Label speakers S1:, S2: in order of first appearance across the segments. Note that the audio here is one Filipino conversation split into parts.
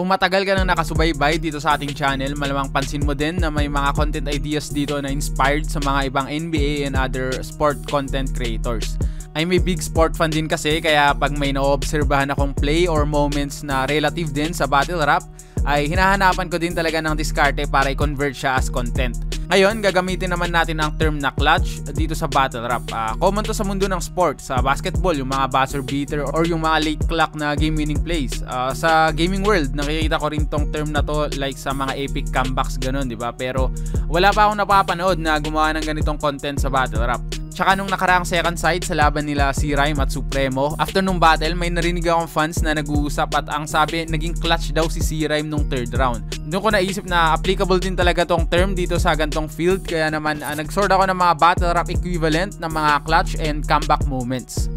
S1: Kung matagal ka nang nakasubaybay dito sa ating channel, malamang pansin mo din na may mga content ideas dito na inspired sa mga ibang NBA and other sport content creators. I'm a big sport fan din kasi, kaya pag may naobserbahan akong play or moments na relative din sa battle rap, ay hinahanapan ko din talaga ng diskarte para i-convert siya as content. Ngayon, gagamitin naman natin ang term na clutch dito sa battle rap. Common to sa mundo ng sport, sa basketball, yung mga buzzer beater or yung mga late clock na game winning plays. Sa gaming world, nakikita ko rin tong term na to like sa mga epic comebacks ganun, di ba? Pero wala pa akong napapanood na gumawa ng ganitong content sa battle rap. Tsaka nung nakaraang second side sa laban nila C-Rhyme at Supremo, after nung battle may narinig akong fans na nag-uusap at ang sabi naging clutch daw si C-Rhyme nung third round. Doon ko naisip na applicable din talaga tong term dito sa gantong field, kaya naman nag-sort ako ng mga battle rap equivalent ng mga clutch and comeback moments.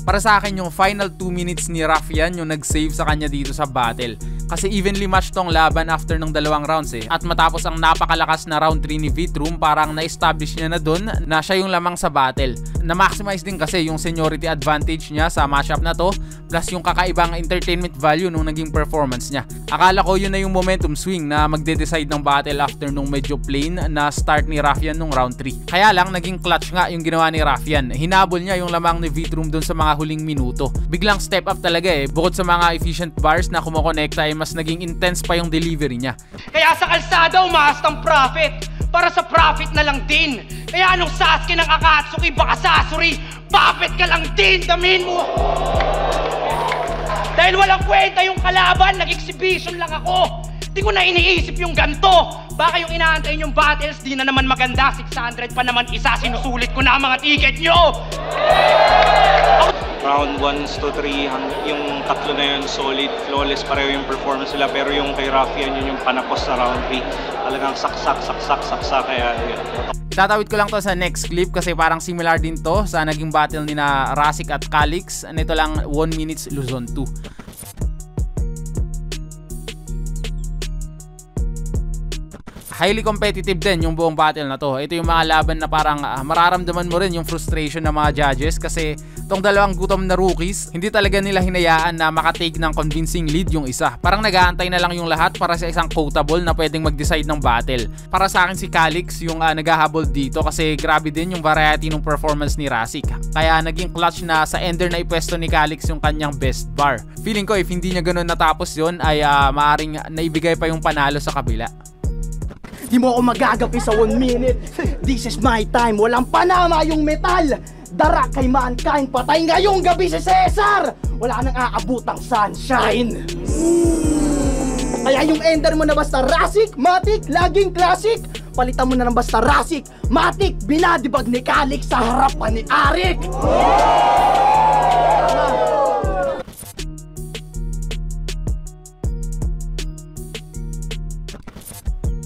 S1: Para sa akin yung final 2 minutes ni Raffian yung nag-save sa kanya dito sa battle. Kasi evenly matched tong laban after ng dalawang rounds At matapos ang napakalakas na round 3 ni Vitrum, parang na-establish niya na dun na siya yung lamang sa battle. Na-maximize din kasi yung seniority advantage niya sa matchup na to, plus yung kakaibang entertainment value nung naging performance niya. Akala ko yun na yung momentum swing na magde-decide ng battle after nung medyo plain na start ni Raffian nung round 3. Kaya lang naging clutch nga yung ginawa ni Raffian. Hinabol niya yung lamang ni Vitrum dun sa mga huling minuto. Biglang step up talaga bukod sa mga efficient bars na kumokonekta mas naging intense pa yung delivery niya. Kaya sa kalsada umaas ng profit, para sa profit na lang din. Kaya anong Sasuke ng Akatsuki, baka Sasori, puppet ka lang din, damin mo! Dahil walang kwenta yung kalaban, nag-exhibition lang ako. Di ko na iniisip yung ganto. Baka yung inaantay yung battles, di na naman maganda, 600 pa naman isa, sinusulit ko na ang mga ticket nyo!
S2: Round 1 to 3, yung tatlo na yun solid, flawless pareho yung performance nila, pero yung kay Raffian yun yung panapos sa round 3. Talagang saksak, kaya yun. Itatawid ko lang to sa next clip kasi parang similar din to sa naging battle ni na Rasik at Calix. Nito lang 1 minutes Luzon 2. Highly competitive din yung buong battle na to. Ito yung mga laban na parang mararamdaman mo rin yung frustration ng mga judges kasi tong dalawang gutom na rookies, hindi talaga nila hinayaan na makatake ng convincing lead yung isa. Parang nag-aantay na lang yung lahat para sa isang quotable na pwedeng mag-decide ng battle. Para sa akin si Calix yung naghahabol dito kasi grabe din yung variety ng performance ni Rasik. Kaya naging clutch na sa ender na ipwesto ni Calix yung kanyang best bar. Feeling ko if hindi niya ganun natapos yun ay maaring naibigay pa yung panalo sa kabila.
S3: Di mo ako magagapi sa 1 minute. This is my time. Walang panama yung metal. Dara kay mankind. Patay ngayong gabi si Cesar. Wala nang aabutang sunshine. Kaya yung ender mo na basta Rasik, Matic, laging classic. Palitan mo na ng basta Rasik, Matic, binadibag ni Calix sa harapan ni Arik.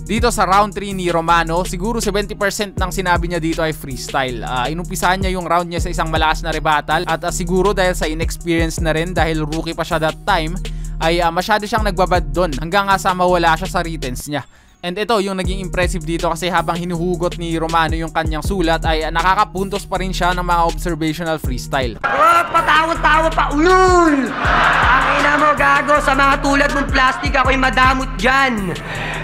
S1: Dito sa round 3 ni Romano, siguro 70% ng sinabi niya dito ay freestyle. Inumpisahan niya yung round niya sa isang malakas na rebuttal at siguro dahil sa inexperience na rin, dahil rookie pa siya that time, ay masyado siyang nagbabad doon hanggang nga sa mawala siya sa retens niya. And ito yung naging impressive dito kasi habang hinuhugot ni Romano yung kanyang sulat ay nakakapuntos pa rin siya ng mga observational freestyle.
S4: Patawa-tawa pa, ulul! Ang ina mo gago, sa mga tulad mong plastic ako'y madamot dyan.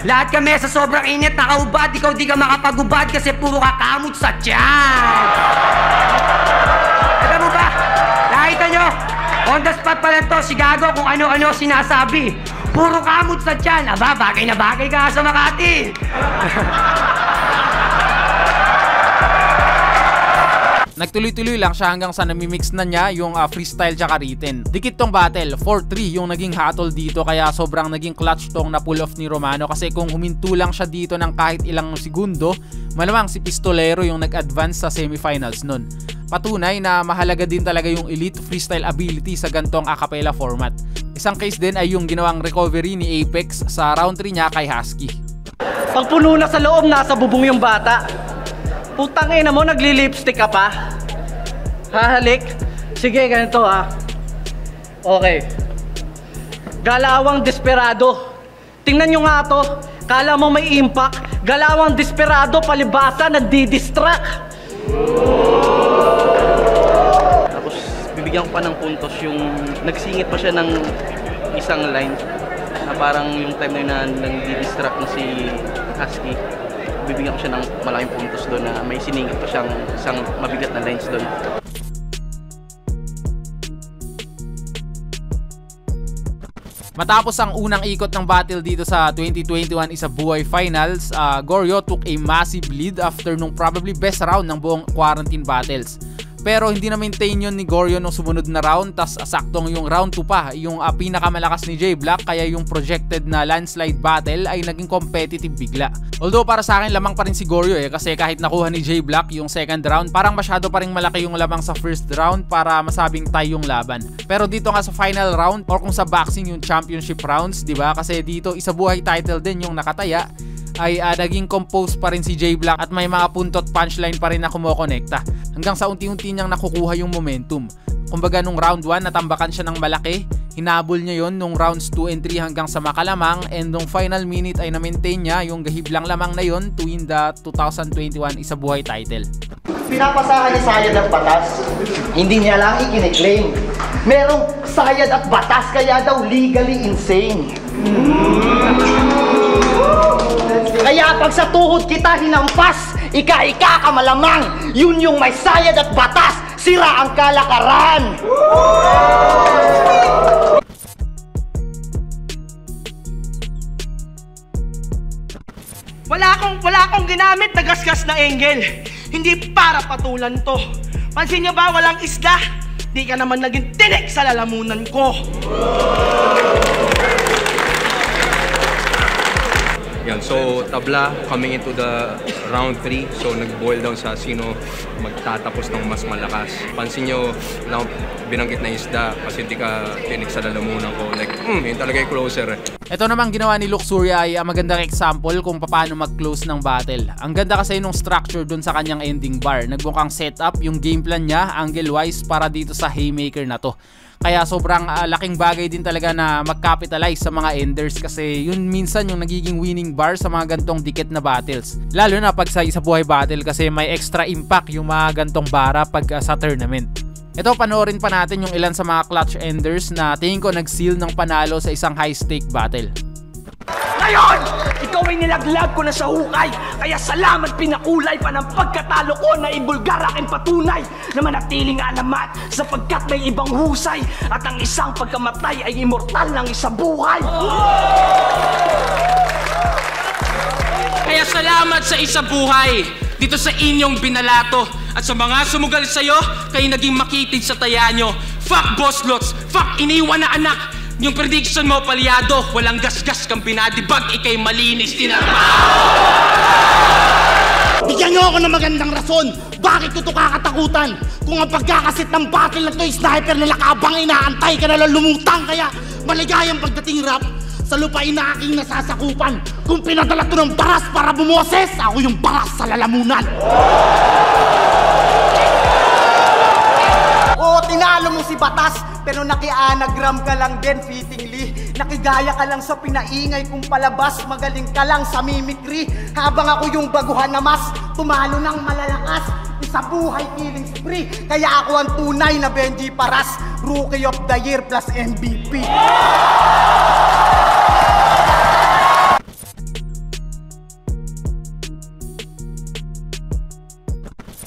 S4: Lahat kami sa sobrang init nakaubad, ikaw di ka makapagubad kasi puro kakamot sa tiyan. Alam mo ba, nakita nyo, on the spot pa lang to, si gago kung ano-ano sinasabi. Puro kamot sa tiyan. Aba, bagay na bagay ka sa Makati.
S1: Nagtuloy-tuloy lang siya hanggang sa namimix na niya yung freestyle tsaka written. Dikit tong battle, 4-3 yung naging hatol dito kaya sobrang naging clutch tong na pull off ni Romano kasi kung huminto lang siya dito ng kahit ilang segundo, malamang si Pistolero yung nag-advance sa semifinals nun. Patunay na mahalaga din talaga yung elite freestyle ability sa gantong a cappella format. Isang case din ay yung ginawang recovery ni Apex sa round 3 niya kay Husky.
S3: Pag puno na sa loob, nasa bubong yung bata. Putang ina mo, nagli-lipstick ka pa? Hahalik? Sige, ganito ha. Okay. Galawang desperado. Tingnan nyo nga to. Kala mo may impact. Galawang desperado, palibasa, nagdi-distract.
S5: bigyan ko pa ng puntos yung nagsingit pa siya ng isang line na parang yung time na yun na nang-distract na si Husky. Bibigyan ko siya ng malaking puntos doon na may siningit pa siyang isang mabigat na lines doon.
S2: Matapos ang unang ikot ng battle dito sa 2021 Isabuhay Finals, Goryo took a massive lead after nung probably best round ng buong quarantine battles. Pero hindi na maintain yun ni Goryo nung sumunod na round, tas saktong yung round 2 pa, yung pinakamalakas ni J Black, kaya yung projected na landslide battle ay naging competitive bigla. Although para sa akin lamang pa rin si Goryo kasi kahit nakuha ni J Black yung second round, parang masyado pa rin malaki yung lamang sa first round para masabing tie yung laban. Pero dito nga sa final round or kung sa boxing yung championship rounds, 'di ba? Kasi dito Isabuhay title din yung nakataya, ay naging compose pa rin si J Black at may mga puntot punchline pa rin na kumokonekta hanggang sa unti-unti niyang nakukuha yung momentum. Kumbaga nung round 1 natambakan siya ng malaki, hinabol niya yon nung rounds 2 and 3 hanggang sa makalamang, and nung final minute ay na-maintain niya yung gahiblang lamang na yon to win the 2021 Isabuhay title.
S3: Pinapasahan ni Sayad at batas, hindi niya lang ikiniklaim. Merong sayad at batas kaya daw legally insane. Kaya pag sa tuhod kita hinampas, ika-ika ka malamang, yun yung may sayad at batas, sira ang kalakaran.
S6: Wala akong ginamit na gasgas na angle. Hindi para patulan to. Pansin niyo ba walang isda? Di ka naman naging tinik sa lalamunan ko.
S7: Yan, so tabla coming into the round 3. So nag-boil down sa sino magtatapos ng mas malakas. Pansin nyo lang binanggit na isda kasi hindi ka tinik sa lalamunan ko. Like, yun talaga yung closer.
S2: Ito namang ginawa ni Luke Surya ay magandang example kung paano mag-close ng battle. Ang ganda kasi nung structure dun sa kanyang ending bar. Nagbukang setup yung game plan niya angle-wise para dito sa haymaker na to. Kaya sobrang laking bagay din talaga na mag-capitalize sa mga enders kasi yun minsan yung nagiging winning bar sa mga gantong dikit na battles. Lalo na pag sa Isabuhay battle kasi may extra impact yung mga gantong bara pag sa tournament. Ito, panoorin pa natin yung ilan sa mga clutch enders na tingin ko nag-seal ng panalo sa isang high-stake battle.
S6: Ngayon, ikaw ay nilaglag ko na sa hukay. Kaya salamat pinakulay pa ng pagkatalo ko na ibulgar aking patunay na manatiling alamat sapagkat may ibang husay at ang isang pagkamatay ay immortal ng Isabuhay.
S8: Kaya salamat sa Isabuhay dito sa inyong binalato at sa mga sumugal sa'yo, kayo naging makitid sa taya nyo. Fuck boss lots, fuck iniwan na anak. Yung prediction mo palyado, walang gasgas kang pinadibag, ikay malinis tinarpa.
S3: Bigyan niyo ako ng magandang rason. Bakit ko ito kakatakutan? Kung ang pagkakasit ng battle na ito ay sniper na lakabang inaantay ka na lang lumutang. Kaya maligayang pagdating rap sa lupain na aking nasasakupan. Kung pinadala ito ng baras para bumoses, ako yung baras sa lalamunan. Oo, tinalo mo si Batas, pero nakianagram ka lang din fittingly. Nakigaya ka lang sa pinaingay kong palabas, magaling ka lang sa mimicry. Habang ako yung baguhan na mas, tumalo ng malalakas. Isabuhay killing spree, kaya ako ang tunay na Benji Paras, Rookie of the Year plus MVP.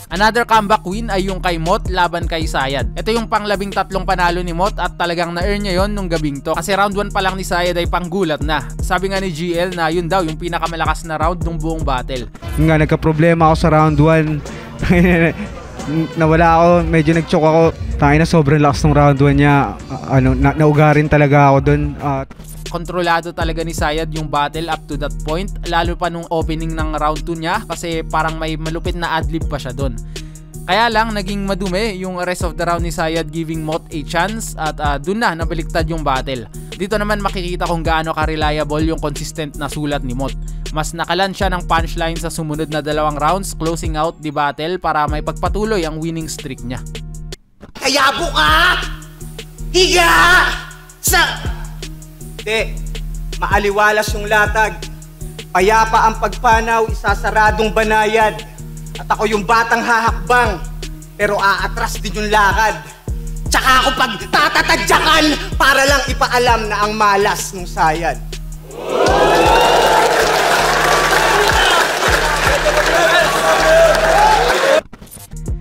S2: Another comeback win ay yung kay Mot laban kay Sayad. Ito yung pang-13 panalo ni Mot at talagang na-earn niya yon nung gabing to. Kasi round 1 pa lang ni Sayad ay panggulat na. Sabi nga ni GL na yun daw yung pinakamalakas na round nung buong battle.
S9: Nga, nagka-problema ako sa round 1. Nawala ako, medyo nag-choke ako. Tangina, sobrang lakas ng round 1 niya. Naugarin talaga ako dun.
S2: Kontrolado talaga ni Sayad yung battle up to that point, lalo pa nung opening ng round 2 niya kasi parang may malupit na adlib pa siya doon. Kaya lang naging madumi yung rest of the round ni Sayad, giving Mot a chance at doon na nabaliktad yung battle. Dito naman makikita kung gaano ka-reliable yung consistent na sulat ni Mot. Mas nakalan siya ng punchline sa sumunod na 2 rounds, closing out the battle para may pagpatuloy ang winning streak niya.
S3: Kaya buka! Higa! Sa... Hindi, maaliwalas yung latag. Payapa ang pagpanaw, isasaradong banayad. At ako yung batang hahakbang, pero aatras din yung lakad. Tsaka ako pag tatatadyakan para lang ipaalam na ang malas nung sayad.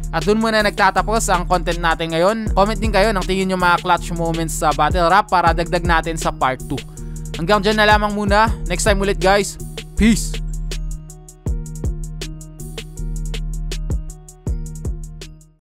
S2: At dun muna nagtatapos ang content natin ngayon. Comment din kayo ng tingin nyo mga clutch moments sa battle rap para dagdag natin sa part 2. Hanggang dyan na lamang muna. Next time ulit guys. Peace!